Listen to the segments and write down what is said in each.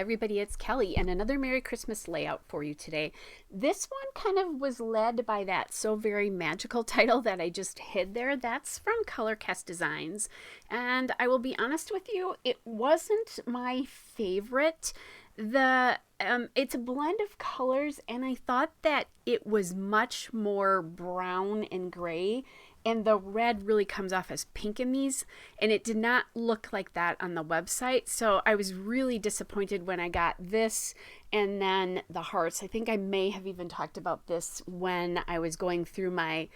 everybody, it's Kelly and another Merry Christmas layout for you today. This one kind of was led by that So Very Magical title that I just hid there. That's from Colorcast Designs. And I will be honest with you, it wasn't my favorite. It's a blend of colors, and I thought that it was much more brown and gray, and the red really comes off as pink in these, and it did not look like that on the website. So I was really disappointed when I got this and then the hearts. I think I may have even talked about this when I was going through my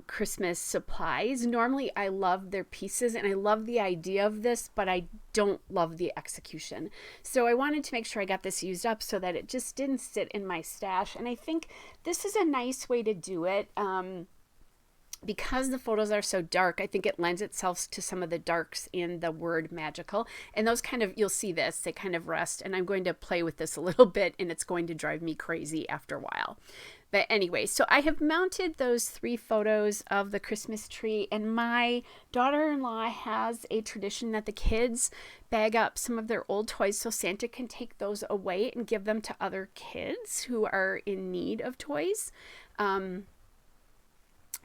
Christmas supplies. Normally I love their pieces and I love the idea of this, but I don't love the execution. So I wanted to make sure I got this used up so that it just didn't sit in my stash. And I think this is a nice way to do it. Because the photos are so dark, I think it lends itself to some of the darks in the word magical. And those kind of, you'll see this, they kind of rest. And I'm going to play with this a little bit, and it's going to drive me crazy after a while. But anyway, so I have mounted those 3 photos of the Christmas tree, and my daughter-in-law has a tradition that the kids bag up some of their old toys so Santa can take those away and give them to other kids who are in need of toys.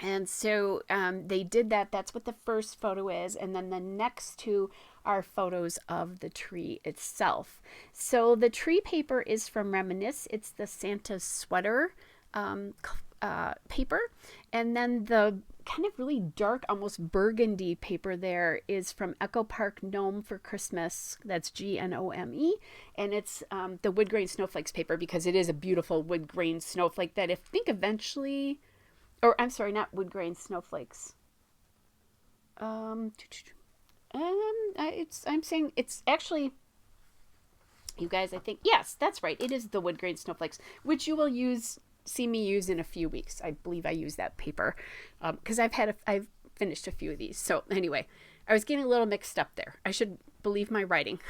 And so they did that. That's what the first photo is. And then the next 2 are photos of the tree itself. So the tree paper is from Reminisce. It's the Santa sweater paper. And then the kind of really dark, almost burgundy paper there is from Echo Park Gnome for Christmas. That's Gnome. And it's the wood grain snowflakes paper, because it is a beautiful wood grain snowflake that I think eventually... Or I'm sorry, not wood grain snowflakes. I'm saying it's actually, you guys, I think, yes, that's right. It is the wood grain snowflakes, which you will see me use in a few weeks. I believe I use that paper because I've finished a few of these. So anyway, I was getting a little mixed up there. I should believe my writing.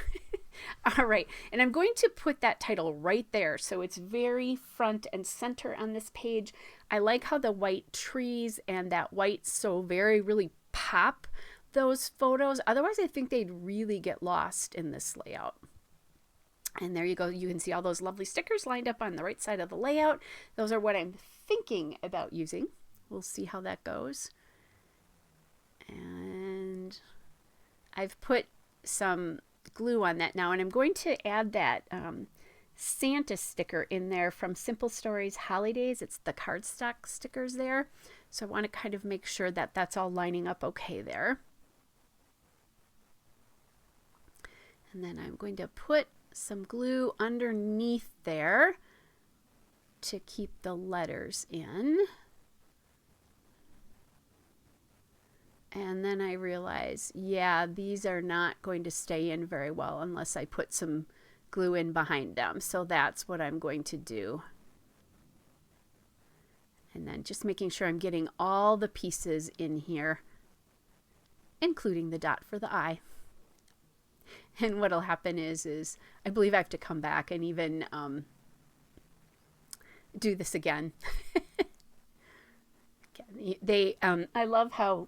All right, and I'm going to put that title right there so it's very front and center on this page. I like how the white trees and that white So Very really pop those photos. Otherwise, I think they'd really get lost in this layout. And there you go. You can see all those lovely stickers lined up on the right side of the layout. Those are what I'm thinking about using. We'll see how that goes. And I've put some glue on that now, and I'm going to add that Santa sticker in there from Simple Stories Holidays. It's the cardstock stickers there, so I want to kind of make sure that that's all lining up okay there. And then I'm going to put some glue underneath there to keep the letters in. And then I realize, yeah, these are not going to stay in very well unless I put some glue in behind them. So that's what I'm going to do. And then just making sure I'm getting all the pieces in here, including the dot for the eye. And what'll happen is I believe I have to come back and even do this again. I love how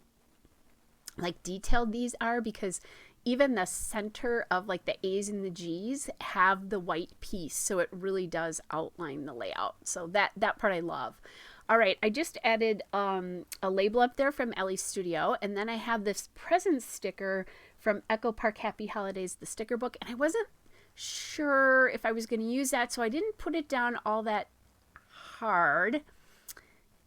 detailed these are, because even the center of the A's and the G's have the white piece, so it really does outline the layout. So that part I love. All right, I just added a label up there from Ellie's Studio, and then I have this present sticker from Echo Park Happy Holidays, the sticker book, and I wasn't sure if I was going to use that, so I didn't put it down all that hard.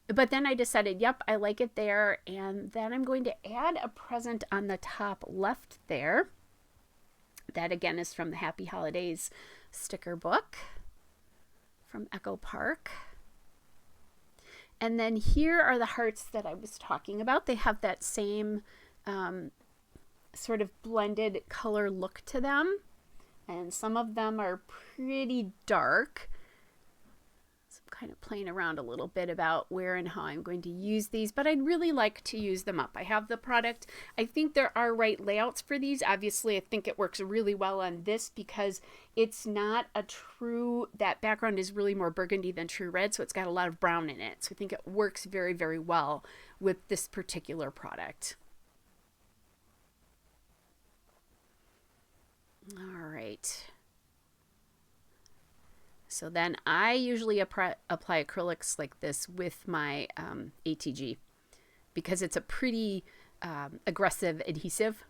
But then I decided, yep, I like it there. And then I'm going to add a present on the top left there. That again is from the Happy Holidays sticker book from Echo Park. And then here are the hearts that I was talking about. They have that same sort of blended color look to them. And some of them are pretty dark. Kind of playing around a little bit about where and how I'm going to use these, but I'd really like to use them up. I have the product. I think there are right layouts for these. Obviously, I think it works really well on this because it's not a true, that background is really more burgundy than true red, so it's got a lot of brown in it. So I think it works very, very well with this particular product. All right. So then I usually apply acrylics like this with my ATG because it's a pretty aggressive adhesive,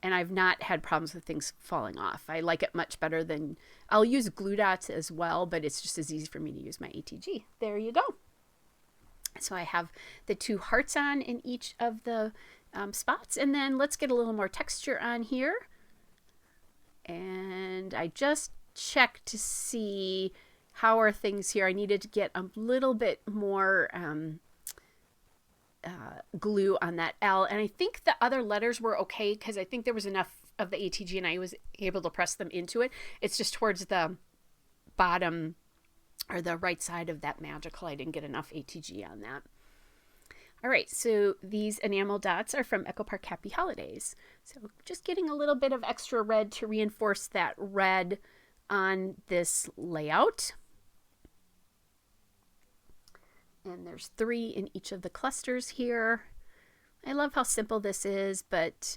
and I've not had problems with things falling off. I like it much better than, I'll use glue dots as well, but it's just as easy for me to use my ATG. There you go. So I have the 2 hearts on in each of the spots, and then let's get a little more texture on here. And I just checked to see how are things here. I needed to get a little bit more glue on that L, and I think the other letters were okay because I think there was enough of the ATG and I was able to press them into it. It's just towards the bottom or the right side of that magical, I didn't get enough ATG on that. All right, so these enamel dots are from Echo Park Happy Holidays. So just getting a little bit of extra red to reinforce that red on this layout. And there's 3 in each of the clusters here. I love how simple this is, but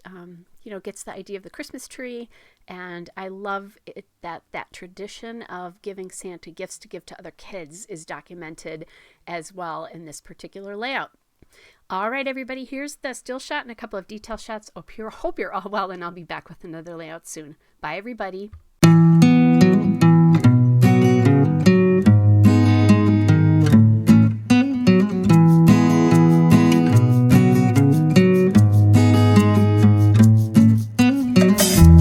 you know, gets the idea of the Christmas tree. And I love it that tradition of giving Santa gifts to give to other kids is documented as well in this particular layout. All right, everybody, here's the still shot and a couple of detail shots. Hope you're all well, and I'll be back with another layout soon. Bye, everybody.